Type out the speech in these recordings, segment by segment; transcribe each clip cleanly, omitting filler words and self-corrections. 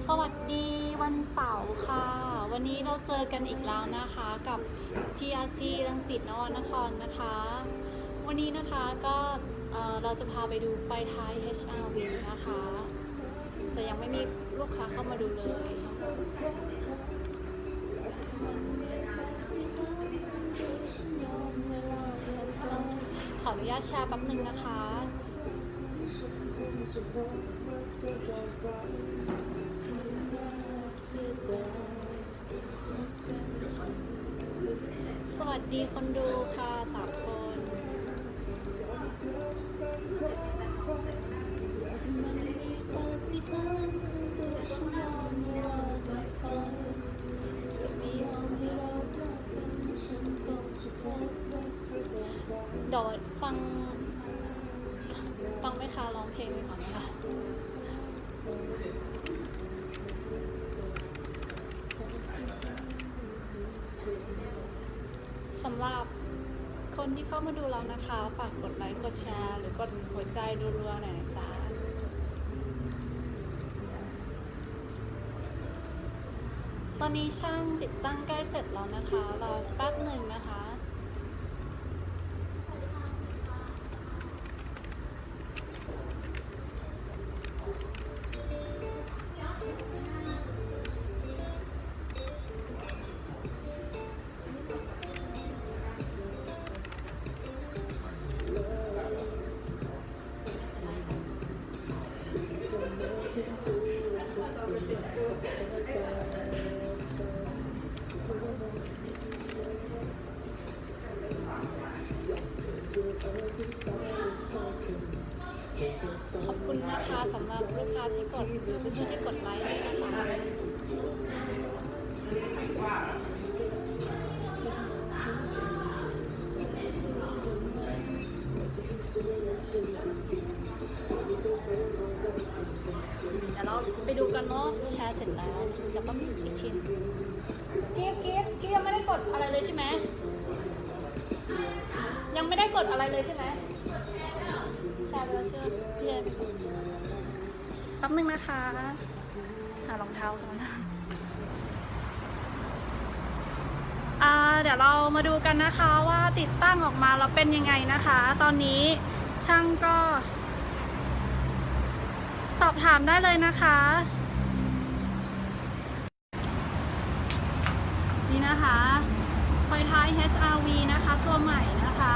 สวัสดีวันเสาร์ค่ะวันนี้เราเจอกันอีกแล้วนะคะกับ TRC รังสิตนวนครนะคะวันนี้นะคะก็เราจะพาไปดูไฟท้าย HRV นะคะแต่ยังไม่มีลูกค้าเข้ามาดูเลยขออนุญาตแชร์แป๊บนึงนะคะสวัสดีคนดูค่ะ3 คนเดี๋ยวฟังแม่ค้าร้องเพลงไปก่อนนะคะสำหรับคนที่เข้ามาดูเรานะคะฝากกดไลค์กดแชร์หรือกดหัวใจรัวๆหน่อยนะจ๊ะตอนนี้ช่างติดตั้งใกล้เสร็จแล้วนะคะรอแป๊บหนึ่งนะคะขอบคุณนะคะสำหรับลูกค้าที่กดหรือเพื่อนๆที่กดไลค์ให้นะคะเดี๋ยวเราไปดูกันเนาะแชร์เสร็จแล้วเดี๋ยวต้องอีกชิ้นกิ๊บยังไม่ได้กดอะไรเลยใช่ไหมยังไม่ได้กดอะไรเลยใช่ไหมแชร์ไปแล้วเชื่อพี่เจมแป๊บนึงนะคะหารองเท้าก่อนเดี๋ยวเรามาดูกันนะคะว่าติดตั้งออกมาแล้วเป็นยังไงนะคะตอนนี้ช่างก็สอบถามได้เลยนะคะนี่นะคะไฟท้าย HRV นะคะตัวใหม่นะคะ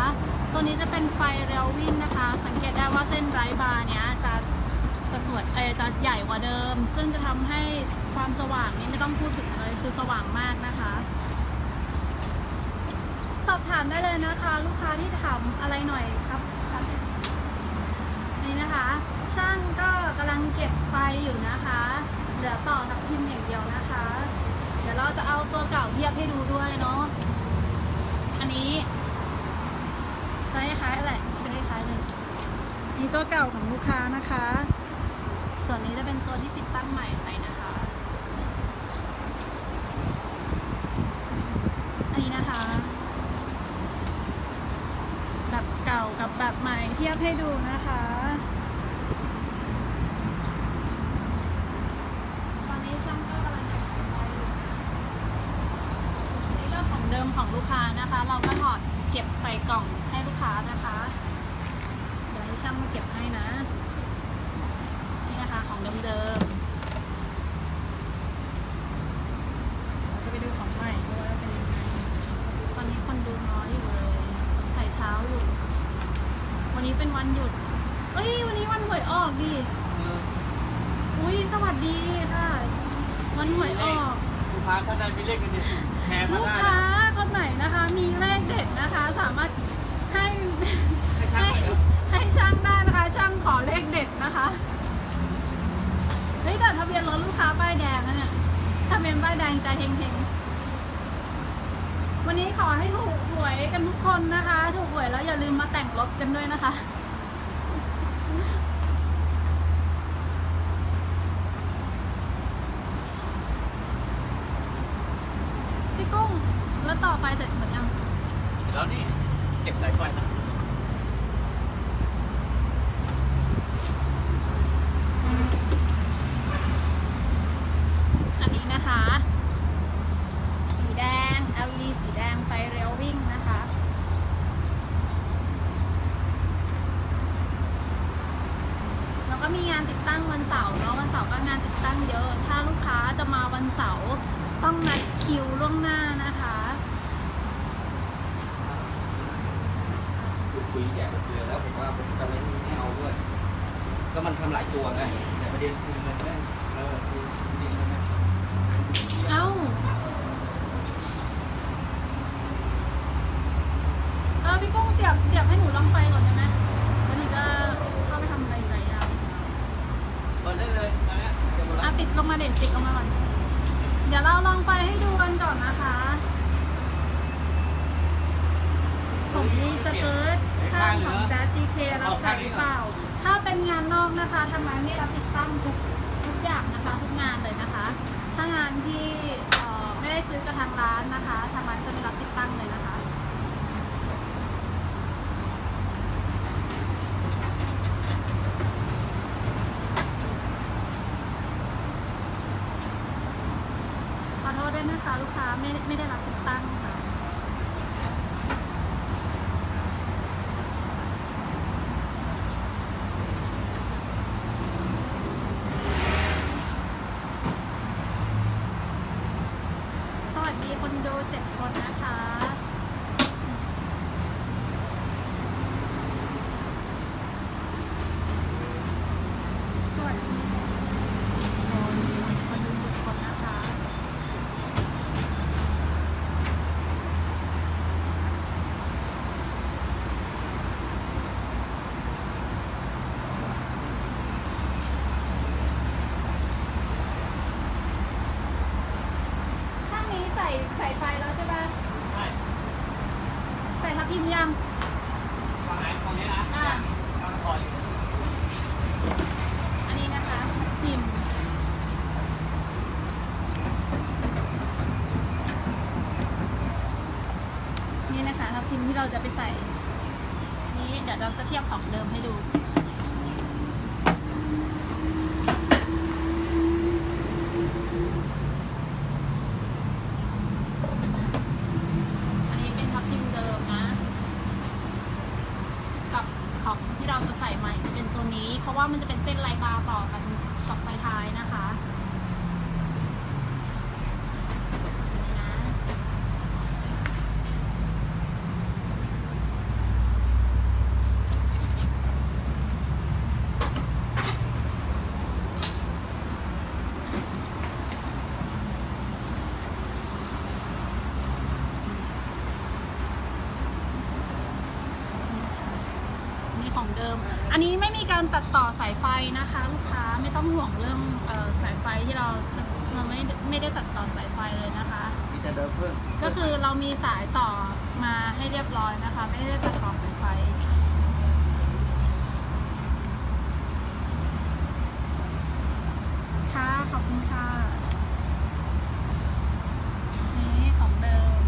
ตัวนี้จะเป็นไฟเรลวิ่งนะคะสังเกตได้ว่าเส้นไดรฟ์บาร์เนี้ยจะสวยจะใหญ่กว่าเดิมซึ่งจะทำให้ความสว่างนี้ไม่ต้องพูดถึงเลยคือสว่างมากนะคะสอบถามได้เลยนะคะลูกค้าที่ถามอะไรหน่อยครับนี่นะคะช่างก็กำลังเก็บไฟอยู่นะคะเหลือต่อทับพิมพ์อย่างเดียวนะคะเดี๋ยวเราจะเอาตัวเก่าเทียบให้ดูด้วยเนาะอันนี้จะคล้ายๆแหละใช่คล้ายเลยนี่ตัวเก่าของลูกค้านะคะส่วนนี้จะเป็นตัวที่ติดตั้งใหม่ไปนะคะอันนี้นะคะแบบเก่ากับแบบใหม่เทียบให้ดูนะคะตอนนี้ช่างก็กำลังเก็บไฟอยู่นี่ก็ของเดิมของลูกค้านะคะเราก็ถอดเก็บใส่กล่องให้ลูกค้านะคะเดี๋ยวให้ช่างมาเก็บให้นะนี่นะคะของเดิมจะไปดูของใหม่ด้วยว่าเป็นยังไงตอนนี้คนดูน้อยอยู่เลยสงสัยเช้าอยู่วันนี้เป็นวันหยุดวันนี้วันหวยออกดิอุ้ยสวัสดีค่ะวันหวยออกลูกค้าท่านใดมีเลขเด็ดแชร์มาได้ลูกค้าคนไหนนะคะมีเลขเด็ดนะคะสามารถให้ช่างได้นะคะช่างขอเลขเด็ดนะคะแต่ทะเบียนรถลูกค้าป้ายแดงนะเนี่ยทะเบียนป้ายแดงใจเฮงๆวันนี้ขอให้ถูกหวยกันทุกคนนะคะถูกหวยแล้วอย่าลืมมาแต่งรถกันด้วยนะคะพี่กุ้งแล้วต่อไปเสร็จหมดยังแล้วนี่เก็บสายไฟนะ น ก็มีงานติดตั้งวันเสาร์เนาะวันเสาร์ก็งานติดตั้งเยอะถ้าลูกค้าจะมาวันเสาร์ต้องนัดคิวล่วงหน้านะคะ คุยแจกเดือนแล้วผมว่าผมจะไม่เอาด้วยก็มันทำหลายตัวไงแต่ประเด็นคือมันไม่คือจริงๆมันไม่ เอ้าพี่กุ้งเสียบให้หนูลองไปก่อนได้ไหมแล้วหนูจะเข้าไปทำอะไรไรอ่ะ เปิดได้เลยตอนนี้เดี๋ยวหมดละ ติดลงมาเด่นติดลงมาก่อนเดี๋ยวเราลองไปให้ดูกันก่อนนะคะผมมีสเกิร์ตข้างของ JK รับใส่หรือเปล่าถ้าเป็นงานนอกนะคะทางร้านไม่รับติดตั้งทุกอย่างนะคะทุกงานเลยนะคะ ถ้างานที่ไม่ได้ซื้อกับทางร้านนะคะทางร้านจะไม่รับติดตั้งเลยนะคะขอโทษด้วยนะคะลูกค้าไม่ได้รับติดตั้งค่ะสวัสดีคนดู7 คนนะคะ สวัสดีคนดู7 คนนะคะ ข้างนี้ใส่ไฟแล้วใช่ป่ะ ใช่ ใส่ทับทิมยัง ฝั่งไหนฝั่งนี้นะ อ่า กำลังคอยอยู่ อันนี้นะคะทับทิมนี่นะคะทับทิมที่เราจะไปใส่ นี่เดี๋ยวเราจะเทียบของเดิมให้ดู อันนี้เป็นทับทิมเดิมนะ กับของที่เราจะใส่ใหม่จะเป็นตัวนี้ เพราะว่ามันจะเป็นเส้นลายบาร์ต่อกันช็อปไฟท้ายนะคะนี่นะนี่ของเดิม อันนี้ไม่มีการตัดต่อสายไฟนะคะ ลูกค้าไม่ต้องห่วงเรื่องสายไฟที่เราไม่ได้ตัดต่อสายไฟเลยนะคะ มีแต่เดิมเพิ่ม ก็คือเรามีสายต่อมาให้เรียบร้อยนะคะ ไม่ได้ตัดต่อสายไฟค่ะขอบคุณค่ะนี่ของเดิม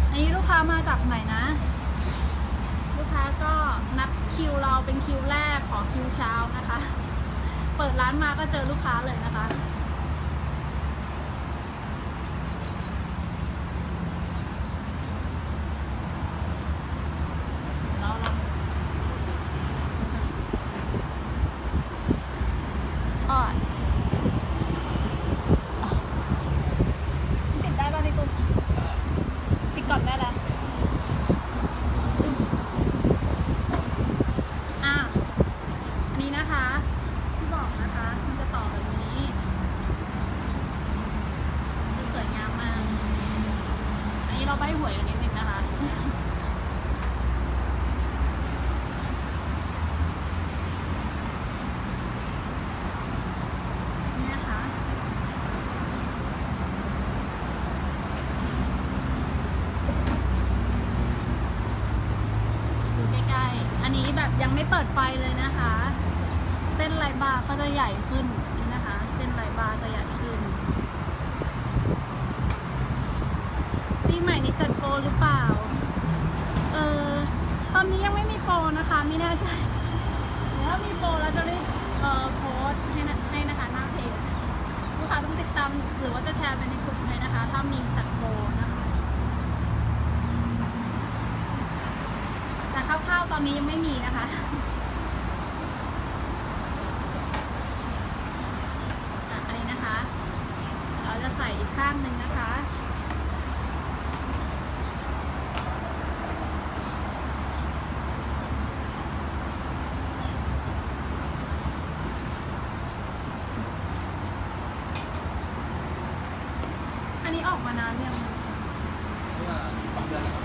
อันนี้ลูกค้ามาจากไหนนะ ลูกค้าก็นัดคิวเราเป็นคิวแรกขอคิวเช้านะคะ เปิดร้านมาก็เจอลูกค้าเลยนะคะเราลองอ่อนติดได้ป่ะพี่กุ๊กติดก่อนได้แล้วอันนี้นะคะที่บอกนะคะมันจะต่อแบบนี้จะสวยงามมากอันนี้เราใบ้หวยกันนิดนึงนะคะนี่นะคะดูใกล้ๆอันนี้แบบยังไม่เปิดไฟเลยนะคะ เส้นลายบาร์ก็จะใหญ่ขึ้นนี่นะคะ เส้นลายบาร์จะใหญ่ขึ้นปีใหม่นี้จัดโปรหรือเปล่าตอนนี้ยังไม่มีโปรนะคะไม่แน่ใจถ้ามีโปรเราจะรีบโพสต์ให้นะคะหน้าเพจลูกค้าต้องติดตามหรือว่าจะแชร์ไปในกลุ่มให้นะคะ ถ้ามีจัดโปรนะคะแต่คร่าวๆตอนนี้ยังไม่มีนะคะ างหนึ่งนะคะ อันนี้ออกมานานยัง เมื่อ2 เดือนแล้วครับ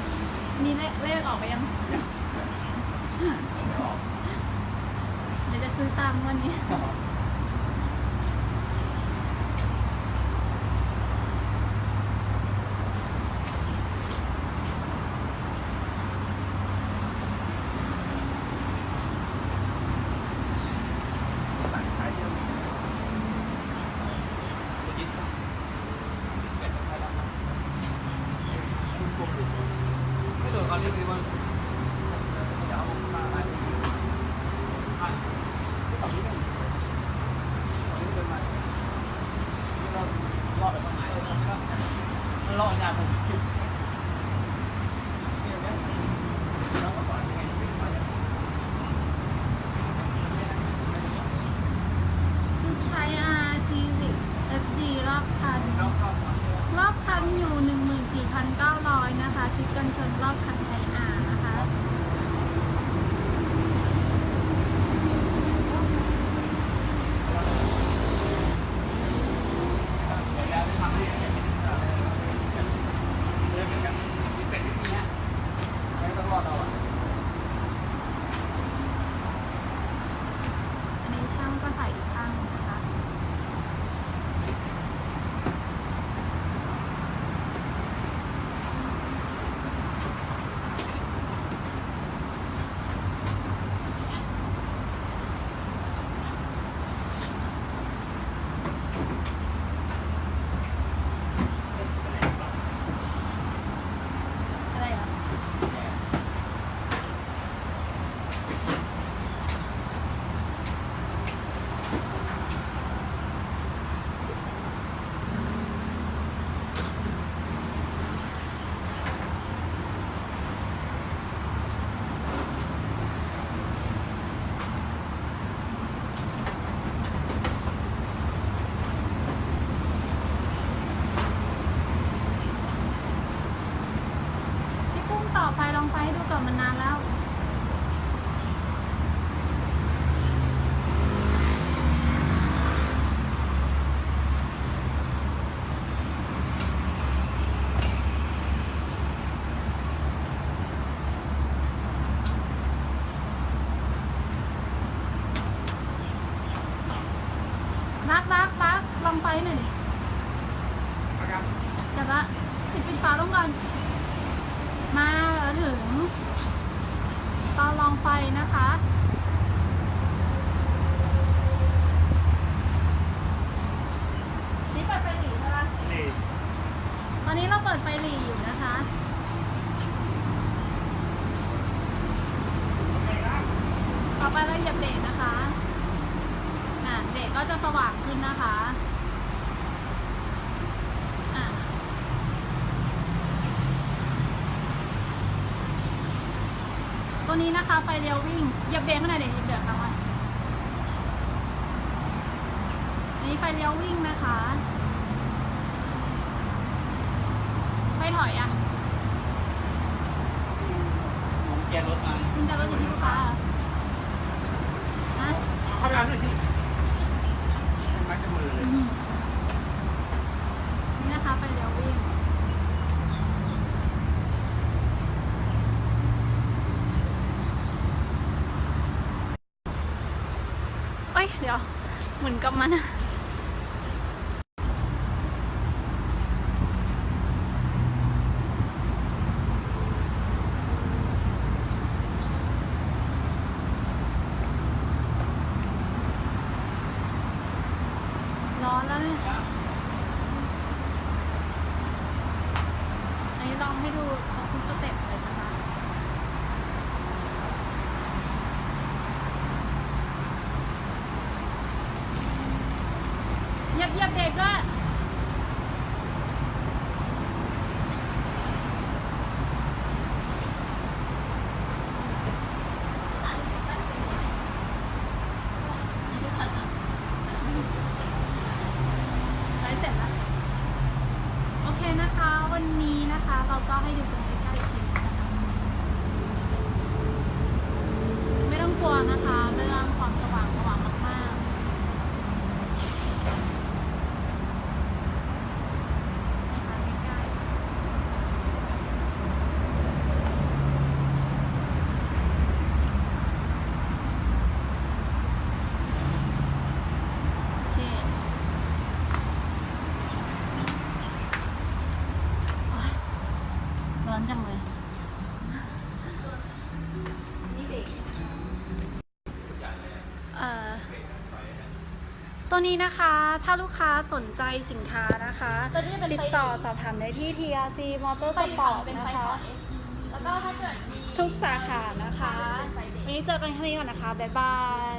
มีเลขออกไปยัง ไม่ออก เดี๋ยวจะซื้อตามวันนี้ ใส่เดียวยึดเป็ดไปแล้วไม่โดนเขาเรียกเลยว่าจะเอามาอะไรฝั่งนี้เป็นฝั่งนี้เป็นมาเรารอดไปตรงไหนมันรอดยากเลยเราก็สอนยังไงเป็นมาอย่าง ชุดไทย R Civic SD รอบคัน รอบคันอยู่ 14,900 นะคะ ชุดกันชนรอบคันไทย R นะคะ อันนี้ช่างก็ใส่อีกข้างหนึ่งนะคะ อะไรอ่ะ พี่กุ้งต่อไฟลองไฟให้ดูก่อนมันนานแล้ว รักลองไฟหน่อยดิเสร็จละปิดฝาลงก่อน มาแล้วถึงตอนลองไฟนะคะ นี่เปิดไฟหลีใช่ปะตอนนี้เราเปิดไฟหลีอยู่นะคะ ต่อไปเราเหยียบเบรกนะคะเบรกก็จะสว่างขึ้นนะคะ ตัวนี้นะคะไฟเลี้ยววิ่งเหยียบเบรกขนาดไหนเหยียบเบรกครั้งวันอันนี้ไฟเลี้ยววิ่งนะคะไฟถอยอ่ะ ผมแกรถมา จริงจังรถอยู่ที่ลูกค้านะ เข้าไปอ่านหน่อยสิเป็นไม้จะมือเลย นี่นะคะไฟเลี้ยววิ่งเอ้ยเดี๋ยวหมุนกลับมานะร้อนแล้วเนี่ยอันนี้ลองให้ดูทุกสเต็ปเลยนะคะเหยียบเบรกด้วยใช้เสร็จแล้ว เราก็ให้ดูตรงใกล้ๆอีกทีนะคะไม่ต้องกลัวนะคะเรื่องความสว่างมากๆใกล้ๆโอเค ร้อนจังเลย ตัวนี้นะคะ ถ้าลูกค้าสนใจสินค้านะคะ ตัวนี้จะเป็นไฟ ติดต่อสอบถามได้ที่ TRC Motor ไฟขาว Sport เป็นไฟ นะคะ ขาวแล้วก็ถ้าเกิดมี ทุกสาขานะคะ วันนี้เจอกันแค่นี้ก่อนนะคะ บ๊ายบาย